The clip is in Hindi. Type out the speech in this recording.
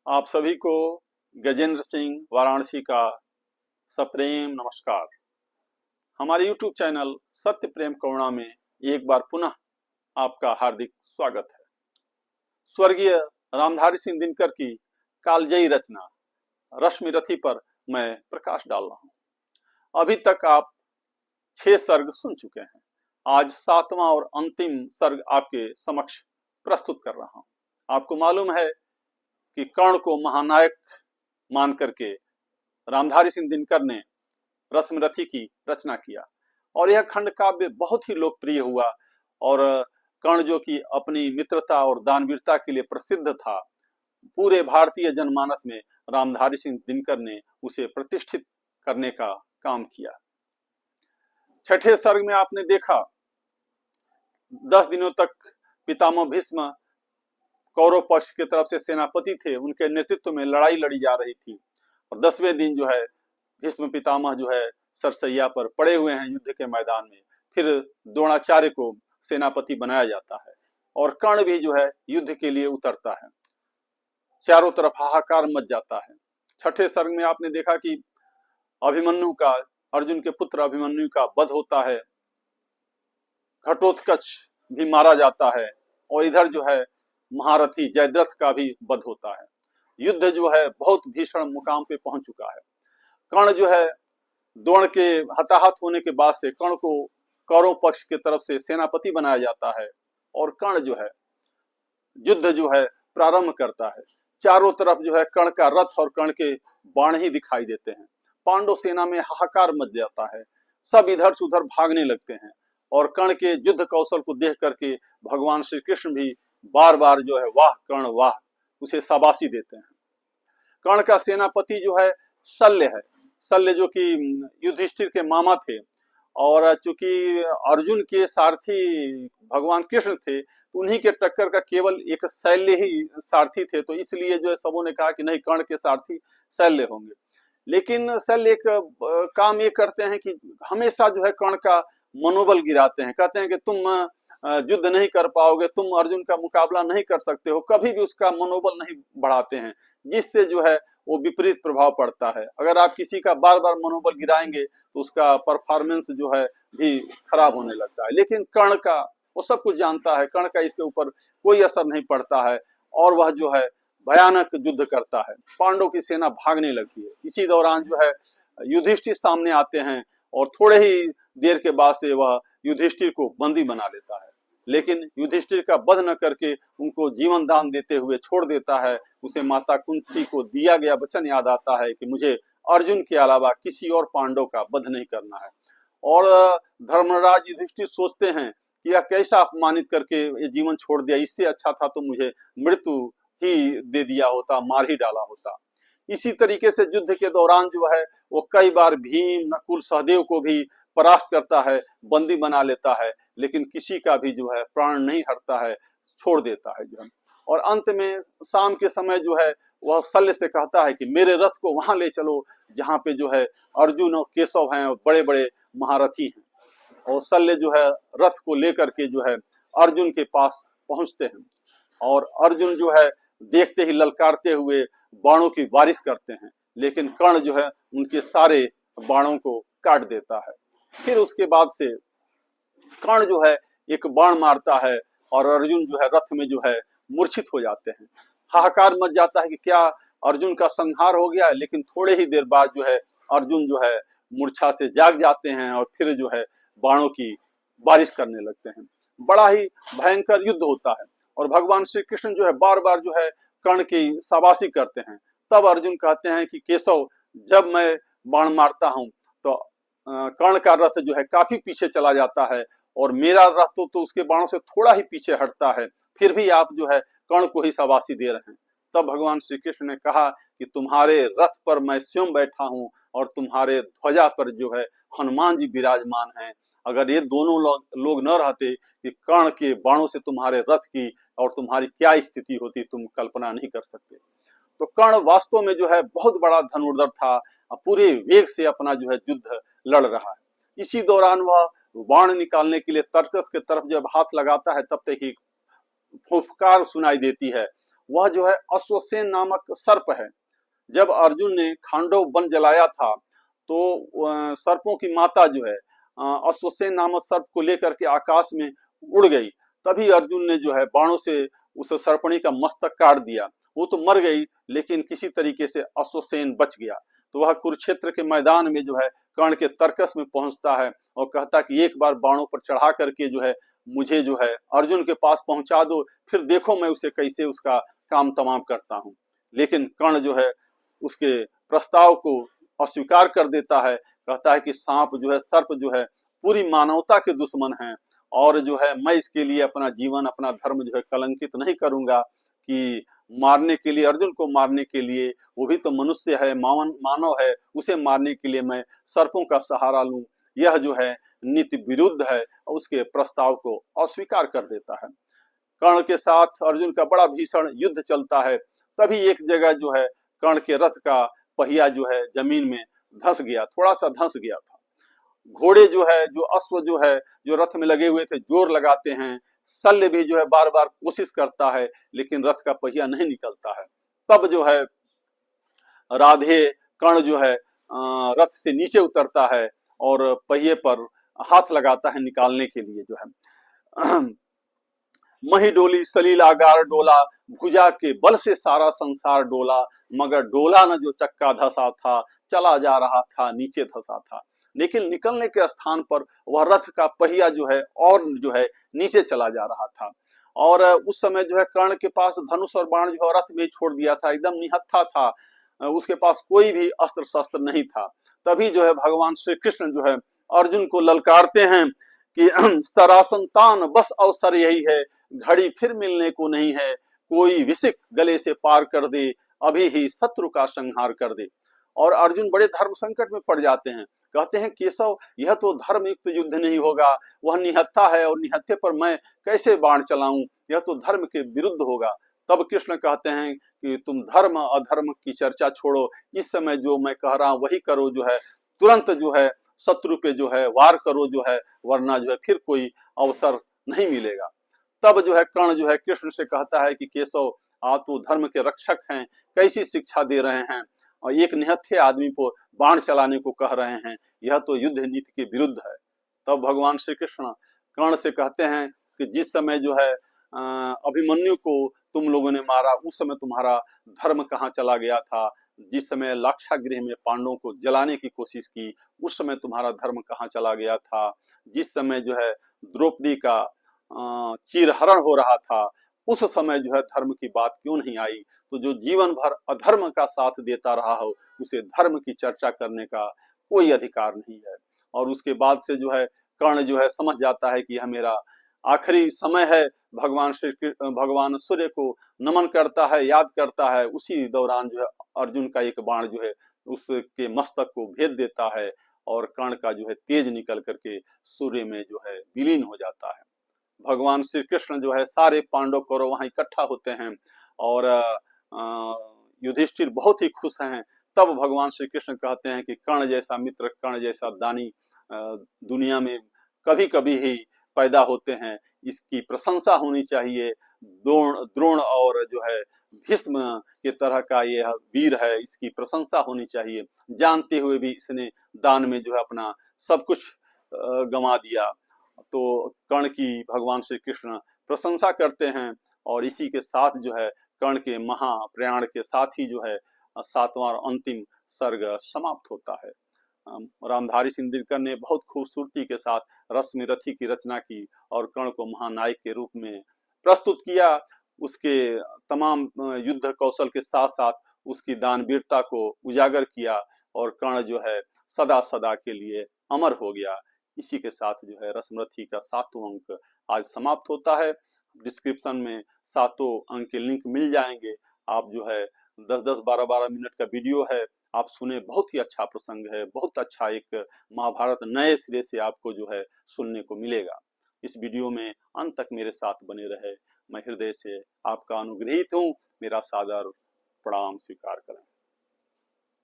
आप सभी को गजेंद्र सिंह वाराणसी का सप्रेम नमस्कार। हमारे YouTube चैनल सत्य प्रेम करुणा में एक बार पुनः आपका हार्दिक स्वागत है। स्वर्गीय रामधारी सिंह दिनकर की कालजयी रचना रश्मि रथी पर मैं प्रकाश डाल रहा हूं। अभी तक आप 6 सर्ग सुन चुके हैं। आज 7वां और अंतिम सर्ग आपके समक्ष प्रस्तुत कर रहा हूं। आपको मालूम है कि कर्ण को महानायक मान करके रामधारी सिंह दिनकर ने रश्मि रथी की रचना किया और यह खंड काव्य बहुत ही लोकप्रिय हुआ। और कर्ण जो कि अपनी मित्रता और दानवीरता के लिए प्रसिद्ध था, पूरे भारतीय जनमानस में रामधारी सिंह दिनकर ने उसे प्रतिष्ठित करने का काम किया। छठे सर्ग में आपने देखा 10 दिनों तक पितामह भीष्म कौरव पक्ष की तरफ से सेनापति थे, उनके नेतृत्व में लड़ाई लड़ी जा रही थी। और 10वें दिन जो है भीष्म पितामह जो है सरसैया पर पड़े हुए हैं युद्ध के मैदान में। फिर द्रोणाचार्य को सेनापति बनाया जाता है और कर्ण भी जो है युद्ध के लिए उतरता है। चारों तरफ हाहाकार मच जाता है। छठे सर्ग में आपने देखा कि अभिमन्यु का, अर्जुन के पुत्र अभिमन्यु का वध होता है, घटोत्कच भी मारा जाता है और इधर जो है महारथी जयद्रथ का भी वध होता है। युद्ध जो है बहुत भीषण मुकाम पे पहुंच चुका है। कर्ण जो है द्रोण के हताहत होने के बाद से कर्ण को कौरव पक्ष की तरफ से सेनापति बनाया जाता है और कर्ण जो है युद्ध जो है प्रारंभ करता है। चारों तरफ जो है कर्ण का रथ और कर्ण के बाण ही दिखाई देते हैं। पांडव सेना में हाहाकार मच जाता है, सब इधर से उधर भागने लगते हैं और कर्ण के युद्ध कौशल को देख करके भगवान श्री कृष्ण भी बार बार जो है वाह कर्ण वाह उसे शाबाशी देते हैं। कर्ण का सेनापति जो है शल्य है। शल्य जो कि युधिष्ठिर के मामा थे और चूंकि अर्जुन के सारथी भगवान कृष्ण थे तो उन्हीं के टक्कर का केवल एक शल्य ही सारथी थे, तो इसलिए जो है सबों ने कहा कि नहीं कर्ण के सारथी शल्य होंगे। लेकिन शल्य एक काम ये करते हैं कि हमेशा जो है कर्ण का मनोबल गिराते हैं, कहते हैं कि तुम युद्ध नहीं कर पाओगे, तुम अर्जुन का मुकाबला नहीं कर सकते हो, कभी भी उसका मनोबल नहीं बढ़ाते हैं, जिससे जो है वो विपरीत प्रभाव पड़ता है। अगर आप किसी का बार बार मनोबल गिराएंगे तो उसका परफॉर्मेंस जो है भी खराब होने लगता है। लेकिन कर्ण का वो सब कुछ जानता है, कर्ण का इसके ऊपर कोई असर नहीं पड़ता है और वह जो है भयानक युद्ध करता है। पांडव की सेना भागने लगती है। इसी दौरान जो है युधिष्ठिर सामने आते हैं और थोड़े ही देर के बाद से वह युधिष्ठिर को बंदी बना लेता है। लेकिन युधिष्ठिर का वध न करके उनको जीवन दान देते हुए छोड़ देता है। उसे माता कुंती को दिया गया वचन याद आता है कि मुझे अर्जुन के अलावा किसी और पांडव का वध नहीं करना है। और धर्मराज युधिष्ठिर सोचते हैं कि यह कैसा अपमानित करके ये जीवन छोड़ दिया, इससे अच्छा था तो मुझे मृत्यु ही दे दिया होता, मार ही डाला होता। इसी तरीके से युद्ध के दौरान जो है वो कई बार भीम, नकुल, सहदेव को भी परास्त करता है, बंदी बना लेता है, लेकिन किसी का भी जो है प्राण नहीं हरता है, छोड़ देता है जो है। और अंत में शाम के समय जो है वह शल्य से कहता है कि मेरे रथ को वहां ले चलो जहां पे जो है अर्जुन और केशव हैं, बड़े बड़े महारथी हैं। और शल्य जो है रथ को लेकर के जो है अर्जुन के पास पहुंचते हैं और अर्जुन जो है देखते ही ललकारते हुए बाणों की बारिश करते हैं, लेकिन कर्ण जो है उनके सारे बाणों को काट देता है। फिर उसके बाद से कर्ण जो है एक बाण मारता है और अर्जुन जो है रथ में जो है मूर्छित हो जाते हैं। हाहाकार मच जाता है कि क्या अर्जुन का संहार हो गया है। लेकिन थोड़े ही देर बाद जो है अर्जुन जो है मूर्छा से जाग जाते हैं और फिर जो है बाणों की बारिश करने लगते हैं। बड़ा ही भयंकर युद्ध होता है और भगवान श्री कृष्ण जो है बार बार जो है कर्ण की शाबाशी करते हैं। तब अर्जुन कहते हैं कि केशव, जब मैं बाण मारता हूं तो कर्ण का रथ जो है काफी पीछे चला जाता है और मेरा रथ तो उसके बाणों से थोड़ा ही पीछे हटता है, फिर भी आप जो है कर्ण को ही शाबाशी दे रहे हैं। तब भगवान श्री कृष्ण ने कहा कि तुम्हारे रथ पर मैं स्वयं बैठा हूं और तुम्हारे ध्वजा पर जो है हनुमान जी विराजमान हैं। अगर ये दोनों लोग न रहते कि कर्ण के बाणों से तुम्हारे रथ की और तुम्हारी क्या स्थिति होती, तुम कल्पना नहीं कर सकते। तो कर्ण वास्तव में जो है बहुत बड़ा धनुर्धर था, पूरे वेग से अपना जो है युद्ध लड़ रहा है। इसी दौरान वह बाण निकालने के लिए तर्कस के तरफ जब हाथ लगाता है तब तक ही फुफकार सुनाई देती है वह जो है अश्वसेन नामक सर्प है। जब अर्जुन ने खांडव वन जलाया था तो सर्पों की माता जो है अश्वसेन नामक सर्प को लेकर के आकाश में उड़ गई। तभी अर्जुन ने जो है बाणों से उस सर्पणी का मस्तक काट दिया। वो तो मर गई, लेकिन किसी तरीके से अश्वसेन बच गया। तो वह कुरुक्षेत्र के मैदान में जो है कर्ण के तर्कस में पहुंचता है और कहता कि एक बार बाणों पर चढ़ा करके जो है मुझे जो है अर्जुन के पास पहुंचा दो, फिर देखो मैं उसे कैसे उसका काम तमाम करता हूं। लेकिन कर्ण जो है उसके प्रस्ताव को अस्वीकार कर देता है। कहता है कि सांप जो है, सर्प जो है पूरी मानवता के दुश्मन हैं, और जो है मैं इसके लिए अपना जीवन, अपना धर्म जो है कलंकित नहीं करूंगा कि मारने के लिए, अर्जुन को मारने के लिए, वो भी तो मनुष्य है, मानव है, उसे मारने के लिए मैं सर्पों का सहारा लूं, यह जो है नीति विरुद्ध है। उसके प्रस्ताव को अस्वीकार कर देता है। कर्ण के साथ अर्जुन का बड़ा भीषण युद्ध चलता है। तभी एक जगह जो है कर्ण के रथ का पहिया जो है जमीन में धंस गया, थोड़ा सा धंस गया था। घोड़े जो है, जो अश्व जो है, जो रथ में लगे हुए थे, जोर लगाते हैं। शल्य भी जो है बार बार कोशिश करता है, लेकिन रथ का पहिया नहीं निकलता है। तब जो है राधे कर्ण जो है रथ से नीचे उतरता है और पहिए पर हाथ लगाता है निकालने के लिए। जो है मही डोली सलील आगार डोला, भुजा के बल से सारा संसार डोला, मगर डोला न जो चक्का धसा था, चला जा रहा था नीचे धसा था। लेकिन निकलने के स्थान पर वह रथ का पहिया जो है और जो है नीचे चला जा रहा था। और उस समय जो है कर्ण के पास धनुष और बाण जो है रथ में छोड़ दिया था, एकदम निहत्था था, उसके पास कोई भी अस्त्र शस्त्र नहीं था। तभी जो है भगवान श्री कृष्ण जो है अर्जुन को ललकारते हैं कि सरासंतान बस अवसर यही है, घड़ी फिर मिलने को नहीं है, कोई विसिक गले से पार कर दे, अभी ही शत्रु का संहार कर दे। और अर्जुन बड़े धर्म संकट में पड़ जाते हैं। कहते हैं केशव, यह तो धर्म युक्त युद्ध नहीं होगा, वह निहत्था है और निहत्थे पर मैं कैसे बाण चलाऊं, यह तो धर्म के विरुद्ध होगा। तब कृष्ण कहते हैं कि तुम धर्म अधर्म की चर्चा छोड़ो, इस समय जो मैं कह रहा हूं वही करो, जो है तुरंत जो है शत्रु पे जो है वार करो, जो है वरना जो है फिर कोई अवसर नहीं मिलेगा। तब जो है कर्ण जो है कृष्ण से कहता है कि केशव, आप तो धर्म के रक्षक हैं, कैसी शिक्षा दे रहे हैं और एक निहत्थे आदमी को बाण चलाने को कह रहे हैं, यह तो युद्ध नीति के विरुद्ध है। तब भगवान श्री कृष्ण कर्ण से कहते हैं कि जिस समय जो है अभिमन्यु को तुम लोगों ने मारा, उस समय तुम्हारा धर्म कहाँ चला गया था? जिस समय लाक्षागृह में पांडवों को जलाने की कोशिश की, उस समय तुम्हारा धर्म कहाँ चला गया था? जिस समय जो है द्रौपदी का चीरहरण हो रहा था, उस समय जो है धर्म की बात क्यों नहीं आई? तो जो जीवन भर अधर्म का साथ देता रहा हो, उसे धर्म की चर्चा करने का कोई अधिकार नहीं है। और उसके बाद से जो है कर्ण जो है समझ जाता है कि यह मेरा आखिरी समय है। भगवान सूर्य को नमन करता है, याद करता है। उसी दौरान जो है अर्जुन का एक बाण जो है उसके मस्तक को भेद देता है और कर्ण का जो है तेज निकल करके सूर्य में जो है विलीन हो जाता है। भगवान श्री कृष्ण जो है सारे पांडव कौरव वहां इकट्ठा होते हैं और युधिष्ठिर बहुत ही खुश हैं। तब भगवान श्री कृष्ण कहते हैं कि कर्ण जैसा मित्र, कर्ण जैसा दानी दुनिया में कभी कभी ही पैदा होते हैं, इसकी प्रशंसा होनी चाहिए। द्रोण और जो है भीष्म के तरह का यह वीर है, इसकी प्रशंसा होनी चाहिए। जानते हुए भी इसने दान में जो है अपना सब कुछ गंवा दिया। तो कर्ण की भगवान श्री कृष्ण प्रशंसा करते हैं और इसी के साथ जो है कर्ण के महाप्रयाण के साथ ही जो है सातवां अंतिम सर्ग समाप्त होता है। रामधारी सिंह दिनकर ने बहुत खूबसूरती के साथ रश्मिरथी की रचना की और कर्ण को महानायक के रूप में प्रस्तुत किया। उसके तमाम युद्ध कौशल के साथ साथ उसकी दानवीरता को उजागर किया और कर्ण जो है सदा सदा के लिए अमर हो गया। इसी के साथ जो है रश्मिरथी का 7वां अंक आज समाप्त होता है। डिस्क्रिप्शन में 7 अंक के लिंक मिल जाएंगे। आप जो है 10-10, 12-12 मिनट का वीडियो है, आप सुने, बहुत ही अच्छा प्रसंग है, बहुत अच्छा एक महाभारत नए सिरे से आपको जो है सुनने को मिलेगा। इस वीडियो में अंत तक मेरे साथ बने रहे। मैं हृदय से आपका अनुग्रहित हूँ। मेरा सादर प्रणाम स्वीकार करें।